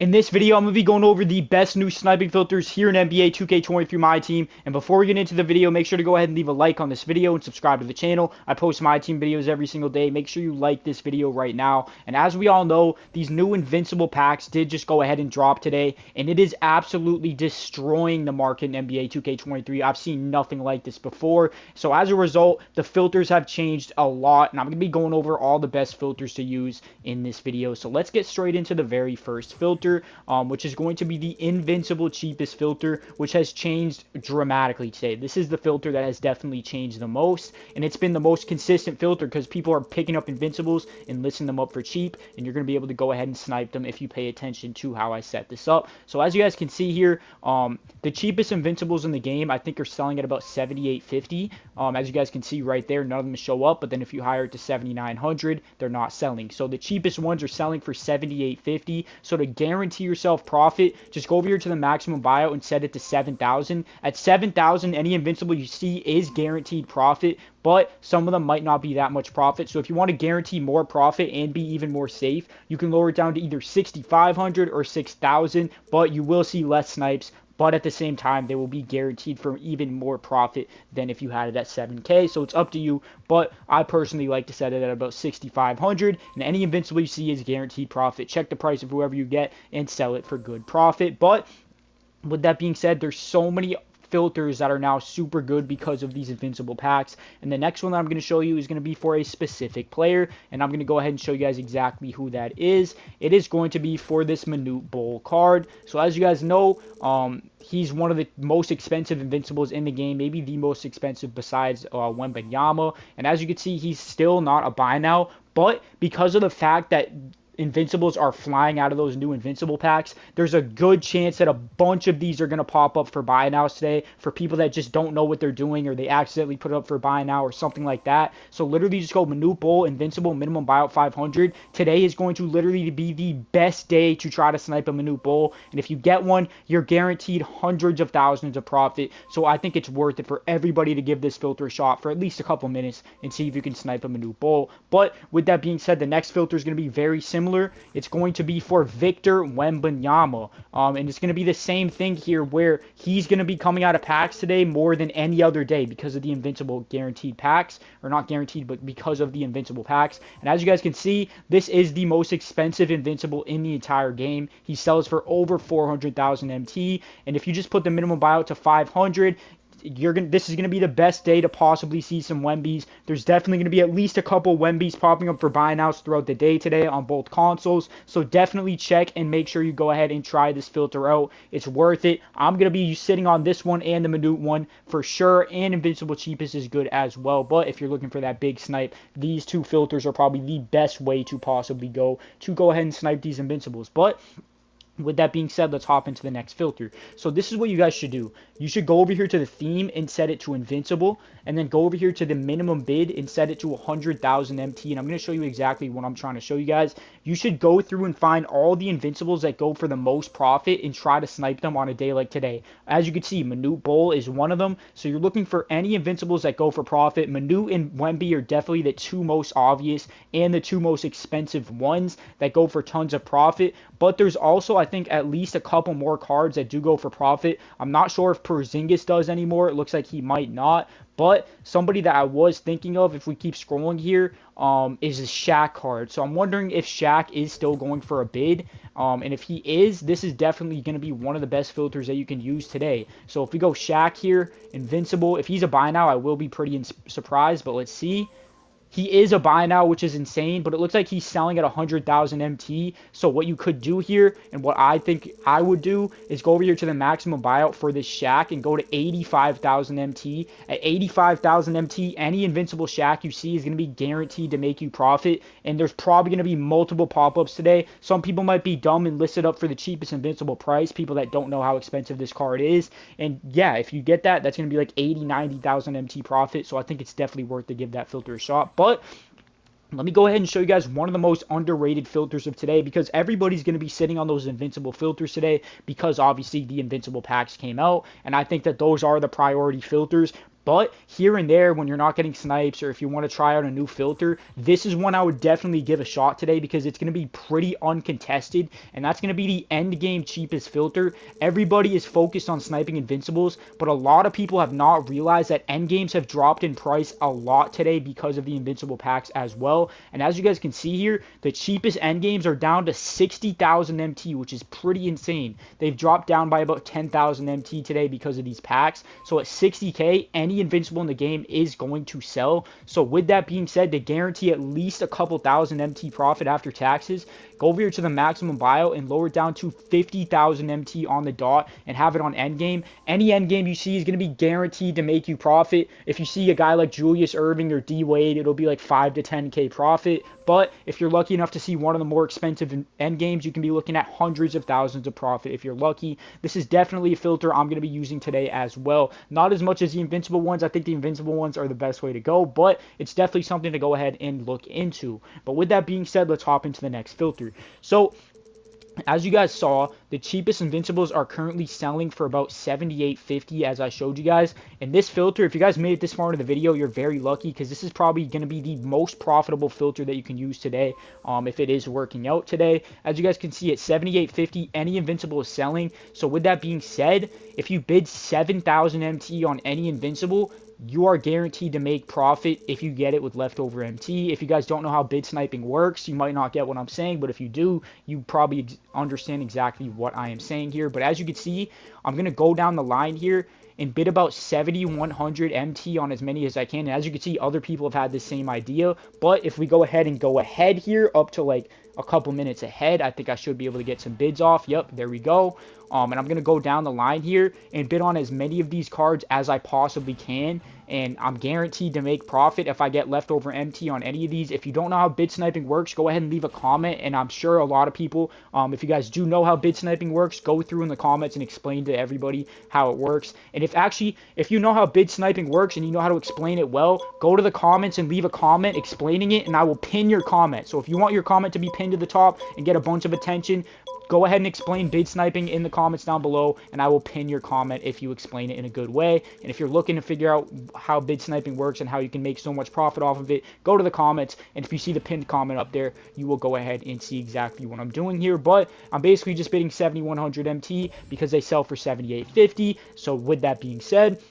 In this video, I'm going to be going over the best new sniping filters here in NBA 2K23 My Team. And before we get into the video, make sure to go ahead and leave a like on this video and subscribe to the channel. I post My Team videos every single day. Make sure you like this video right now. And as we all know, these new Invincible packs did just go ahead and drop today. And it is absolutely destroying the market in NBA 2K23. I've seen nothing like this before. So as a result, the filters have changed a lot. And I'm going to be going over all the best filters to use in this video. So let's get straight into the very first filter. Which is going to be the Invincible cheapest filter, which has changed dramatically today. This is the filter that has definitely changed the most, and it's been the most consistent filter because people are picking up Invincibles and listing them up for cheap, and you're going to be able to go ahead and snipe them if you pay attention to how I set this up. So as you guys can see here, the cheapest Invincibles in the game, I think, are selling at about $78.50. As you guys can see right there, none of them show up, but then if you hire it to $7,900, they're not selling. So the cheapest ones are selling for $78.50. So to guarantee yourself profit, just go over here to the maximum buyout and set it to 7,000. At 7,000, any Invincible you see is guaranteed profit, but some of them might not be that much profit. So if you want to guarantee more profit and be even more safe, you can lower it down to either 6,500 or 6,000, but you will see less snipes. But at the same time, they will be guaranteed for even more profit than if you had it at 7K. So it's up to you. But I personally like to set it at about 6,500. And any Invincible you see is guaranteed profit. Check the price of whoever you get and sell it for good profit. But with that being said, there's so many filters that are now super good because of these Invincible packs. And the next one that I'm going to show you is going to be for a specific player, and I'm going to go ahead and show you guys exactly who that is. It is going to be for this Manute Bol card. So as you guys know, he's one of the most expensive Invincibles in the game, maybe the most expensive besides Wembanyama. And as you can see, he's still not a buy now, but because of the fact that Invincibles are flying out of those new Invincible packs, there's a good chance that a bunch of these are going to pop up for buy nows today for people that just don't know what they're doing, or they accidentally put it up for buy now or something like that. So literally just go Manute Bol, Invincible, minimum buyout 500. Today is going to literally be the best day to try to snipe a Manute Bol, and if you get one, you're guaranteed hundreds of thousands of profit. So I think it's worth it for everybody to give this filter a shot for at least a couple minutes and see if you can snipe a Manute Bol. But with that being said, the next filter is going to be very similar. It's going to be for Victor Wembanyama, and it's going to be the same thing here, where he's going to be coming out of packs today more than any other day because of the Invincible guaranteed packs, or not guaranteed, but because of the Invincible packs. And as you guys can see, this is the most expensive Invincible in the entire game. He sells for over 400,000 MT, and if you just put the minimum buyout to 500, this is going to be the best day to possibly see some Wembies. There's definitely going to be at least a couple Wembies popping up for buy nows throughout the day today on both consoles. So definitely check and make sure you go ahead and try this filter out. It's worth it. I'm going to be sitting on this one and the Manute one for sure. And Invincible cheapest is good as well. But if you're looking for that big snipe, these two filters are probably the best way to possibly go ahead and snipe these Invincibles. But with that being said, let's hop into the next filter. So this is what you guys should do. You should go over here to the theme and set it to Invincible, and then go over here to the minimum bid and set it to 100,000 MT. And I'm going to show you exactly what I'm trying to show you guys. You should go through and find all the Invincibles that go for the most profit and try to snipe them on a day like today. As you can see, Manute Bol is one of them. So you're looking for any Invincibles that go for profit. Manute and Wemby are definitely the two most obvious and the two most expensive ones that go for tons of profit. But there's also, I think, at least a couple more cards that do go for profit. I'm not sure if Porzingis does anymore. It looks like he might not. But somebody that I was thinking of, if we keep scrolling here, is a Shaq card. So I'm wondering if Shaq is still going for a bid. And if he is, this is definitely going to be one of the best filters that you can use today. So if we go Shaq here, Invincible, if he's a buy now, I will be pretty surprised. But let's see. He is a buy now, which is insane, but it looks like he's selling at 100,000 MT. So what you could do here, and what I think I would do, is go over here to the maximum buyout for this Shaq and go to 85,000 MT. At 85,000 MT, any Invincible Shaq you see is going to be guaranteed to make you profit, and there's probably going to be multiple pop-ups today. Some people might be dumb and list it up for the cheapest Invincible price, people that don't know how expensive this card is. And yeah, if you get that, that's going to be like 80,000-90,000 MT profit, so I think it's definitely worth to give that filter a shot. But let me go ahead and show you guys one of the most underrated filters of today, because everybody's going to be sitting on those Invincible filters today because obviously the Invincible packs came out, and I think that those are the priority filters. But here and there, when you're not getting snipes or if you want to try out a new filter, this is one I would definitely give a shot today because it's going to be pretty uncontested, and that's going to be the end game cheapest filter. Everybody is focused on sniping invincibles, but a lot of people have not realized that end games have dropped in price a lot today because of the invincible packs as well. And as you guys can see here, the cheapest end games are down to 60,000 MT, which is pretty insane. They've dropped down by about 10,000 MT today because of these packs. So at 60k, any invincible in the game is going to sell. So with that being said, to guarantee at least a couple thousand MT profit after taxes, go over here to the maximum buyout and lower it down to 50,000 MT on the dot and have it on endgame. Any endgame you see is going to be guaranteed to make you profit. If you see a guy like Julius Irving or D Wade, it'll be like 5 to 10k profit. But if you're lucky enough to see one of the more expensive end games, you can be looking at hundreds of thousands of profit if you're lucky. This is definitely a filter I'm going to be using today as well. Not as much as the invincible ones. I think the invincible ones are the best way to go, but it's definitely something to go ahead and look into. But with that being said, let's hop into the next filter. So as you guys saw, the cheapest invincibles are currently selling for about $78.50 as I showed you guys. And this filter, if you guys made it this far into the video, you're very lucky because this is probably going to be the most profitable filter that you can use today if it is working out today. As you guys can see, at $78.50, any invincible is selling. So with that being said, if you bid 7,000 MT on any invincible, you are guaranteed to make profit if you get it with leftover MT. If you guys don't know how bid sniping works, you might not get what I'm saying, but if you do, you probably understand exactly what I am saying here. But as you can see, I'm going to go down the line here and bid about 7,100 MT on as many as I can. And as you can see, other people have had the same idea. But if we go ahead here up to like a couple minutes ahead, I think I should be able to get some bids off. Yep, there we go. And I'm going to go down the line here and bid on as many of these cards as I possibly can. And I'm guaranteed to make profit if I get leftover MT on any of these. If you don't know how bid sniping works, go ahead and leave a comment. And I'm sure a lot of people, if you guys do know how bid sniping works, go through in the comments and explain to everybody how it works. And if you know how bid sniping works and you know how to explain it well, go to the comments and leave a comment explaining it, and I will pin your comment. So if you want your comment to be pinned to the top and get a bunch of attention, go ahead and explain bid sniping in the comments down below, and I will pin your comment if you explain it in a good way. And if you're looking to figure out how bid sniping works and how you can make so much profit off of it, go to the comments, and if you see the pinned comment up there, you will go ahead and see exactly what I'm doing here. But I'm basically just bidding 7,100 MT because they sell for 78.50. So with that being said,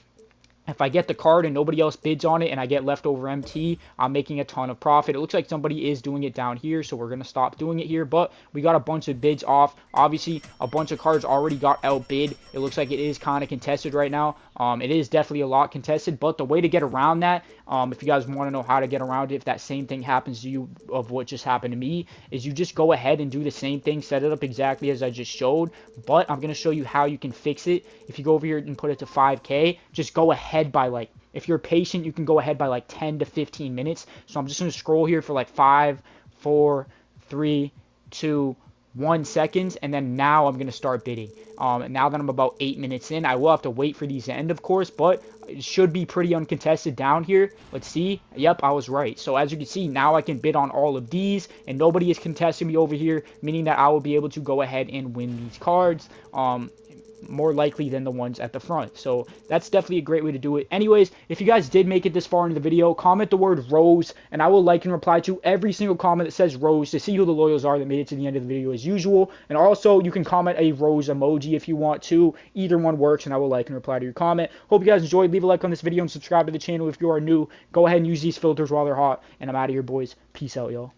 if I get the card and nobody else bids on it and I get leftover MT, I'm making a ton of profit. It looks like somebody is doing it down here, so we're going to stop doing it here. But we got a bunch of bids off. Obviously, a bunch of cards already got outbid. It looks like it is kind of contested right now. It is definitely a lot contested, but the way to get around that, if you guys want to know how to get around it, if that same thing happens to you of what just happened to me, is you just go ahead and do the same thing, set it up exactly as I just showed, but I'm going to show you how you can fix it. If you go over here and put it to 5K, just go ahead by like, if you're patient, you can go ahead by like 10 to 15 minutes. So I'm just going to scroll here for like 5, 4, 3, 2, 1 seconds, and then now I'm going to start bidding. And now that I'm about 8 minutes in, I will have to wait for these to end, of course, but it should be pretty uncontested down here. Let's see. Yep, I was right. So as you can see, now I can bid on all of these, and nobody is contesting me over here, meaning that I will be able to go ahead and win these cards. More likely than the ones at the front. So that's definitely a great way to do it. Anyways, if you guys did make it this far into the video, comment the word Rose, and I will like and reply to every single comment that says Rose to see who the loyals are that made it to the end of the video as usual. And also, you can comment a Rose emoji if you want to. Either one works, and I will like and reply to your comment. Hope you guys enjoyed. Leave a like on this video and subscribe to the channel if you are new. Go ahead and use these filters while they're hot. And I'm out of here, boys. Peace out, y'all.